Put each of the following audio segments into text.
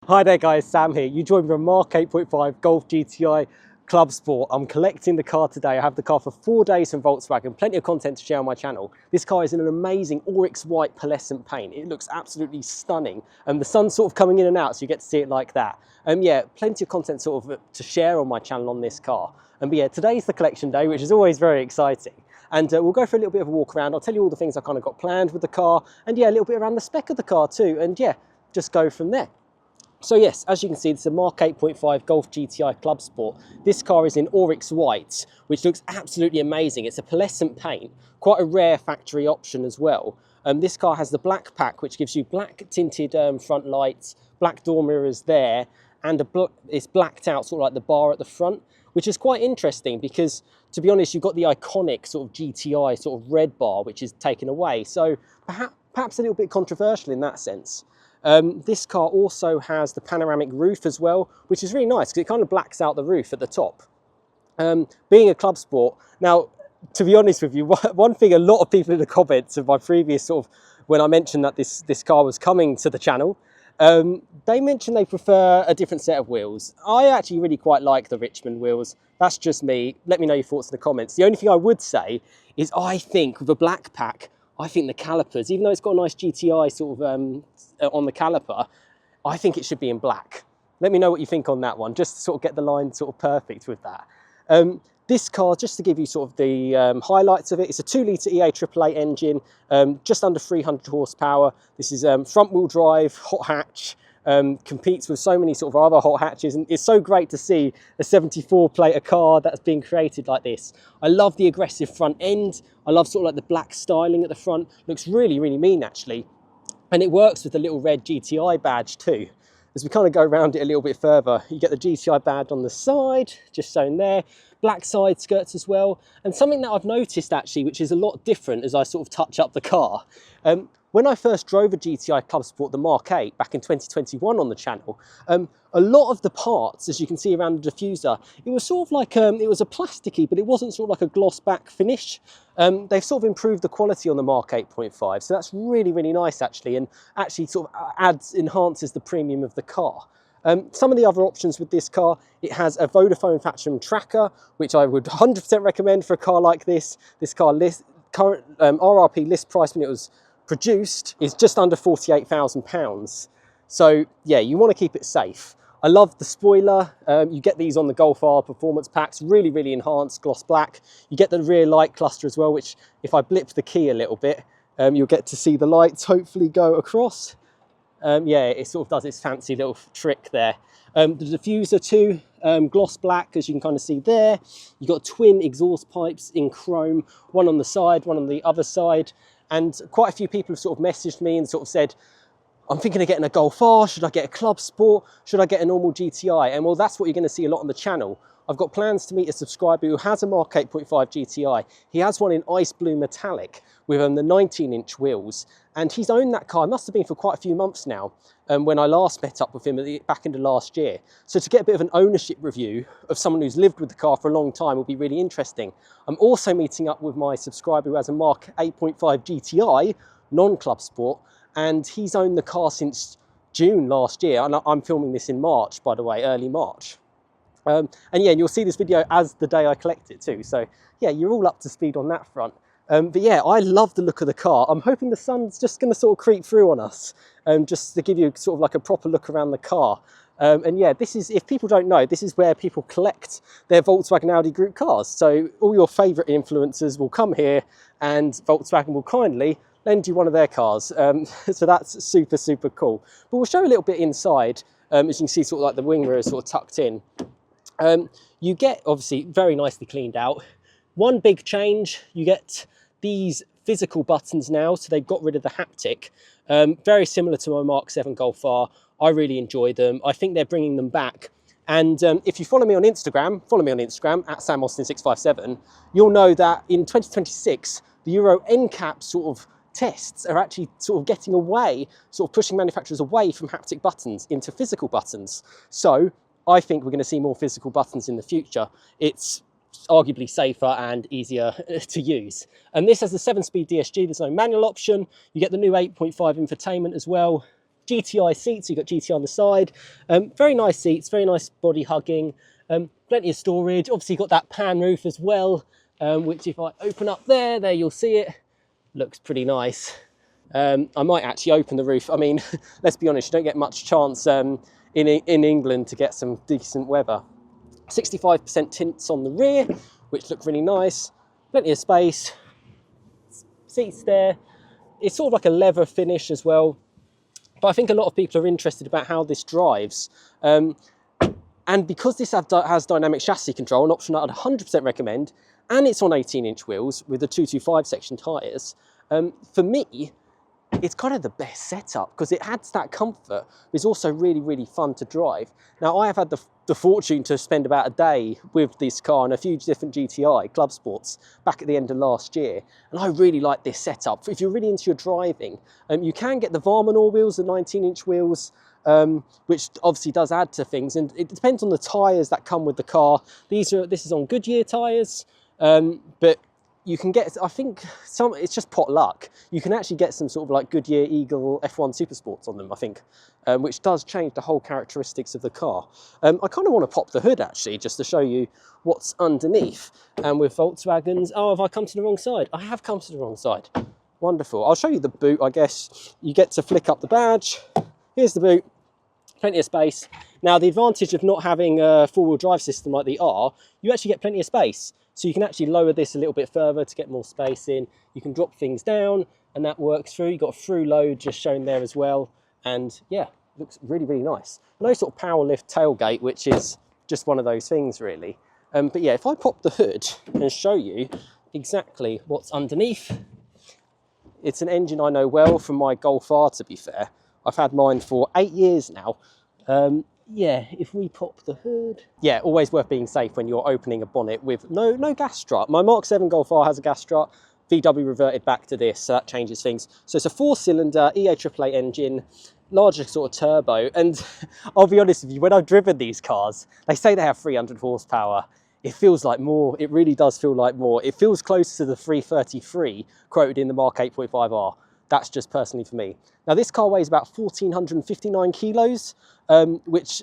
Hi there guys, Sam here. You joined me on MK8.5 Golf GTI Clubsport. I'm collecting the car today. I have the car for 4 days from Volkswagen. Plenty of content to share on my channel. This car is in an amazing oryx white pearlescent paint. It looks absolutely stunning. The sun's sort of coming in and out, so you get to see it like that. Yeah, plenty of content sort of to share on my channel on this car. But yeah, today's the collection day, which is always very exciting. And we'll go for a little bit of a walk around. I'll tell you all the things I kind of got planned with the car. And yeah, a little bit around the spec of the car too. And yeah, just go from there. So yes, as you can see, this is a Mark 8.5 Golf GTI Clubsport. This car is in Oryx White, which looks absolutely amazing. It's a pearlescent paint, quite a rare factory option as well. This car has the black pack, which gives you black tinted front lights, black door mirrors there, and it's blacked out sort of like the bar at the front, which is quite interesting because, to be honest, you've got the iconic sort of GTI sort of red bar, which is taken away. So perhaps a little bit controversial in that sense. This car also has the panoramic roof as well, which is really nice because it kind of blacks out the roof at the top. Being a club sport, now, to be honest with you, one thing a lot of people in the comments of my previous sort of, when I mentioned that this car was coming to the channel, they mentioned they prefer a different set of wheels. I actually really quite like the Richmond wheels. That's just me. Let me know your thoughts in the comments. The only thing I would say is I think with the black pack, I think the calipers, even though it's got a nice GTI sort of on the caliper, I think it should be in black. Let me know what you think on that one, just to sort of get the line sort of perfect with that. This car, just to give you sort of the highlights of it, it's a 2-litre EA AAA engine, just under 300 horsepower. This is front wheel drive, hot hatch, competes with so many sort of other hot hatches, and it's so great to see a 74 plate a car that's being created like this. I love the aggressive front end. I love sort of like the black styling at the front. Looks really, really mean actually. And it works with the little red GTI badge too. As we kind of go around it a little bit further, you get the GTI badge on the side, just shown there, black side skirts as well. And something that I've noticed actually, which is a lot different as I sort of touch up the car. When I first drove a GTI Clubsport, the Mark 8, back in 2021 on the channel, a lot of the parts, as you can see around the diffuser, it was sort of like, it was a plasticky, but it wasn't sort of like a gloss back finish. They've sort of improved the quality on the Mark 8.5, so that's really, really nice actually, and actually sort of enhances the premium of the car. Some of the other options with this car, it has a Vodafone Factory tracker, which I would 100% recommend for a car like this. This car current RRP list price when it was produced is just under £48,000. So yeah, you want to keep it safe. I love the spoiler. You get these on the Golf R performance packs, really, really enhanced gloss black. You get the rear light cluster as well, which if I blip the key a little bit, you'll get to see the lights hopefully go across. Yeah, it sort of does its fancy little trick there. The diffuser too, gloss black, as you can kind of see there. You've got twin exhaust pipes in chrome, one on the side, one on the other side. And quite a few people have sort of messaged me and sort of said, I'm thinking of getting a Golf R, should I get a Club Sport? Should I get a normal GTI? And well, that's what you're going to see a lot on the channel. I've got plans to meet a subscriber who has a Mark 8.5 GTI. He has one in ice blue metallic with the 19-inch wheels. And he's owned that car, it must have been for quite a few months now, when I last met up with him back into last year. So to get a bit of an ownership review of someone who's lived with the car for a long time will be really interesting. I'm also meeting up with my subscriber who has a Mark 8.5 GTI, non-Club Sport, and he's owned the car since June last year. And I'm filming this in March, by the way, early March. And yeah, and you'll see this video as the day I collect it too. So yeah, you're all up to speed on that front. But yeah, I love the look of the car. I'm hoping the sun's just going to sort of creep through on us, just to give you sort of like a proper look around the car. And yeah, this is, if people don't know, this is where people collect their Volkswagen Audi group cars. So all your favourite influencers will come here and Volkswagen will kindly lend you one of their cars. So that's super, super cool. But we'll show a little bit inside. As you can see, sort of like the wing mirror is sort of tucked in. You get, obviously, very nicely cleaned out. One big change, you get these physical buttons now, so they've got rid of the haptic. Very similar to my Mark 7 Golf R. I really enjoy them. I think they're bringing them back. And if you follow me on Instagram, at SamAustin657, you'll know that in 2026, the Euro NCAP sort of tests are actually sort of getting away, sort of pushing manufacturers away from haptic buttons into physical buttons. So I think we're going to see more physical buttons in the future. It's arguably safer and easier to use. And this has the 7-speed DSG, there's no manual option. You get the new 8.5 infotainment as well. GTI seats, you've got GTI on the side. Very nice seats, very nice body hugging, plenty of storage. Obviously you've got that pan roof as well, which if I open up there you'll see it. Looks pretty nice. I might actually open the roof. I mean, let's be honest, you don't get much chance in England to get some decent weather. 65% tints on the rear, which look really nice. Plenty of space. Seats there. It's sort of like a leather finish as well. But I think a lot of people are interested about how this drives. And because this has dynamic chassis control, an option I'd 100% recommend, and it's on 18-inch wheels with the 225 section tyres, for me, it's kind of the best setup because it adds that comfort. It's also really, really fun to drive. Now, I have had the fortune to spend about a day with this car and a few different GTI Clubsports back at the end of last year, and I really like this setup. If you're really into your driving, you can get the Varmanor wheels, the 19-inch wheels, which obviously does add to things, and it depends on the tyres that come with the car. This is on Goodyear tyres, but you can get, I think, it's just pot luck. You can actually get some sort of like Goodyear Eagle F1 Supersports on them, I think, which does change the whole characteristics of the car. I kind of want to pop the hood actually, just to show you what's underneath. And with Volkswagens, oh, have I come to the wrong side? I have come to the wrong side. Wonderful. I'll show you the boot, I guess. You get to flick up the badge. Here's the boot. Plenty of space. Now, the advantage of not having a four-wheel drive system like the R, you actually get plenty of space. So you can actually lower this a little bit further to get more space in. You can drop things down and that works through. You've got a through load just shown there as well. And yeah, looks really, really nice. No sort of power lift tailgate, which is just one of those things really. But yeah, if I pop the hood and show you exactly what's underneath, it's an engine I know well from my Golf R, to be fair. I've had mine for 8 years now. Yeah, if we pop the hood. Yeah, always worth being safe when you're opening a bonnet with no gas strut. My Mark 7 Golf R has a gas strut. VW reverted back to this, so that changes things. So it's a 4-cylinder EA888 engine, larger sort of turbo. And I'll be honest with you, when I've driven these cars, they say they have 300 horsepower. It feels like more. It really does feel like more. It feels close to the 333 quoted in the Mark 8.5R. That's just personally for me. Now this car weighs about 1,459 kilos, which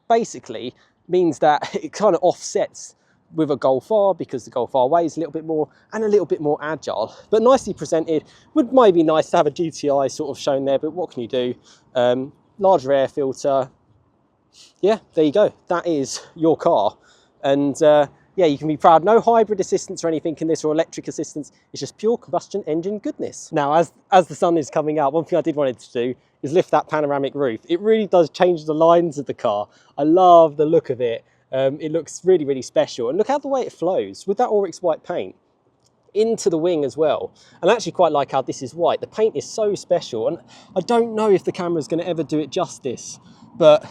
basically means that it kind of offsets with a Golf R because the Golf R weighs a little bit more and a little bit more agile, but nicely presented. Might be nice to have a GTI sort of shown there, but what can you do? Larger air filter. Yeah, there you go. That is your car. And yeah, you can be proud. No hybrid assistance or anything in this, or electric assistance. It's just pure combustion engine goodness. Now, as the sun is coming out, one thing I did want to do is lift that panoramic roof. It really does change the lines of the car. I love the look of it. It looks really, really special. And look how the way it flows with that Oryx white paint into the wing as well. And I actually quite like how this is white. The paint is so special. And I don't know if the camera's going to ever do it justice, but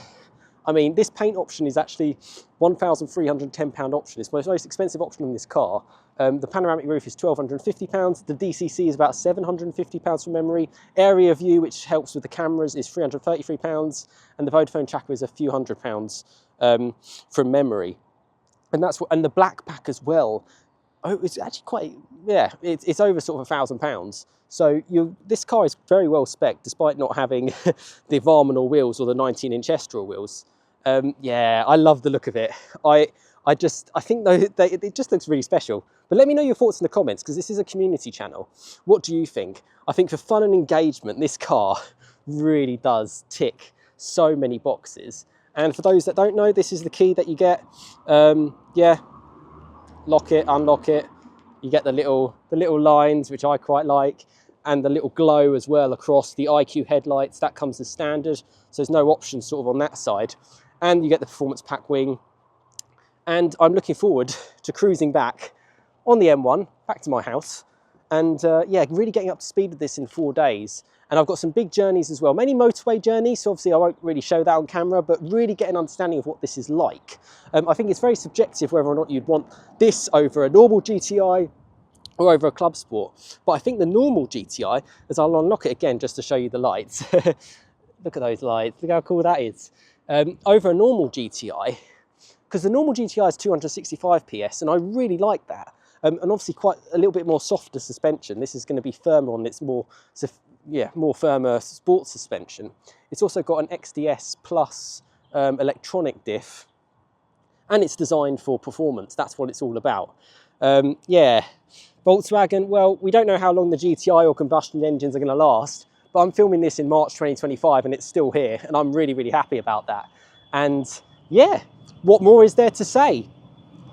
I mean, this paint option is actually £1,310 option. It's the most expensive option in this car. The panoramic roof is £1,250. The DCC is about £750 from memory. Area view, which helps with the cameras, is £333. And the Vodafone tracker is a few £100 from memory. And that's what, and the black pack as well. Oh, it's actually quite, yeah, it's over sort of £1,000. So this car is very well spec'd, despite not having the Varmanor wheels or the 19-inch Estoril wheels. Yeah, I love the look of it. I think though it just looks really special. But let me know your thoughts in the comments, because this is a community channel. What do you think? I think for fun and engagement, this car really does tick so many boxes. And for those that don't know, this is the key that you get. Yeah, lock it, unlock it. You get the little lines, which I quite like, and the little glow as well across the IQ headlights. That comes as standard, so there's no options sort of on that side. And you get the performance pack wing. And I'm looking forward to cruising back on the M1, back to my house, and yeah, really getting up to speed with this in 4 days. And I've got some big journeys as well, many motorway journeys, so obviously I won't really show that on camera, but really get an understanding of what this is like. I think it's very subjective whether or not you'd want this over a normal GTI or over a Clubsport. But I think the normal GTI, as I'll unlock it again just to show you the lights, look at those lights, look how cool that is. Over a normal GTI, because the normal GTI is 265 PS, and I really like that. And obviously quite a little bit more softer suspension. This is going to be firmer on its more yeah, more firmer sports suspension. It's also got an XDS Plus electronic diff, and it's designed for performance. That's what it's all about. Yeah, Volkswagen, well, we don't know how long the GTI or combustion engines are going to last, but I'm filming this in March 2025 and it's still here, and I'm really, really happy about that. And yeah, what more is there to say?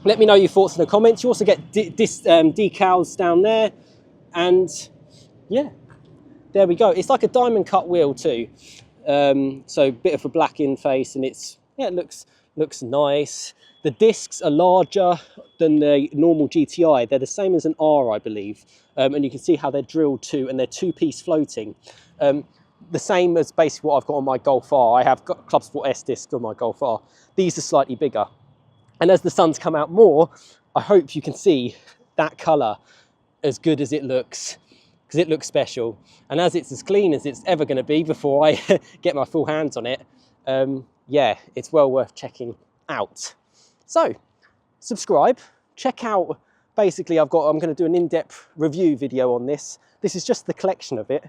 Let me know your thoughts in the comments. You also get decals down there, and yeah, there we go. It's like a diamond cut wheel too. So a bit of a black in face, and it looks nice. The discs are larger than the normal GTI. They're the same as an R, I believe, and you can see how they're drilled too, and they're two-piece floating. The same as basically what I've got on my Golf R. I have got Clubsport S discs on my Golf R. These are slightly bigger, and as the sun's come out more, I hope you can see that colour as good as it looks, because it looks special, and as it's as clean as it's ever going to be before I get my full hands on it. Yeah, it's well worth checking out. So subscribe, check out, basically I'm going to do an in-depth review video on this. This is just the collection of it,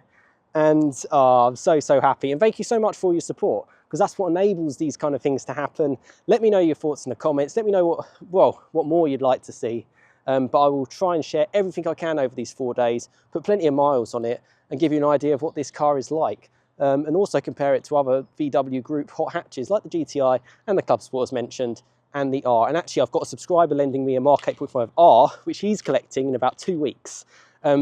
and I'm so happy, and thank you so much for your support, because that's what enables these kind of things to happen. Let me know your thoughts in the comments. Let me know what more you'd like to see. But I will try and share everything I can over these 4 days, put plenty of miles on it, and give you an idea of what this car is like. And also compare it to other VW Group hot hatches like the GTI and the Clubsport as mentioned, and the R. And actually I've got a subscriber lending me a Mark 8.5 R, which he's collecting in about 2 weeks.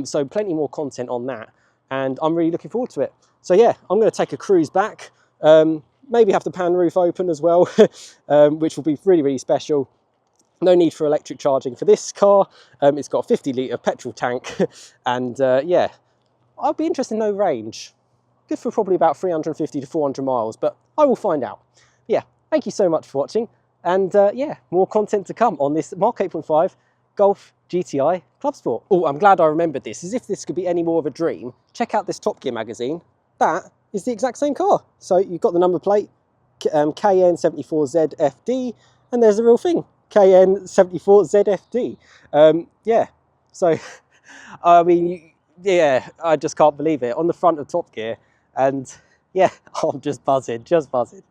So plenty more content on that, and I'm really looking forward to it. So yeah, I'm going to take a cruise back, maybe have the pan roof open as well, which will be really, really special. No need for electric charging for this car. It's got a 50-litre petrol tank, and yeah, I'll be interested in no range. Good for probably about 350 to 400 miles, but I will find out. Yeah, thank you so much for watching, and yeah, more content to come on this Mark 8.5 Golf GTI Clubsport. Oh, I'm glad I remembered this. As if this could be any more of a dream, check out this Top Gear magazine. That is the exact same car. So you've got the number plate, KN74ZFD, and there's the real thing, KN74ZFD. Yeah, so I mean, yeah, I just can't believe it on the front of Top Gear, and yeah, I'm just buzzing,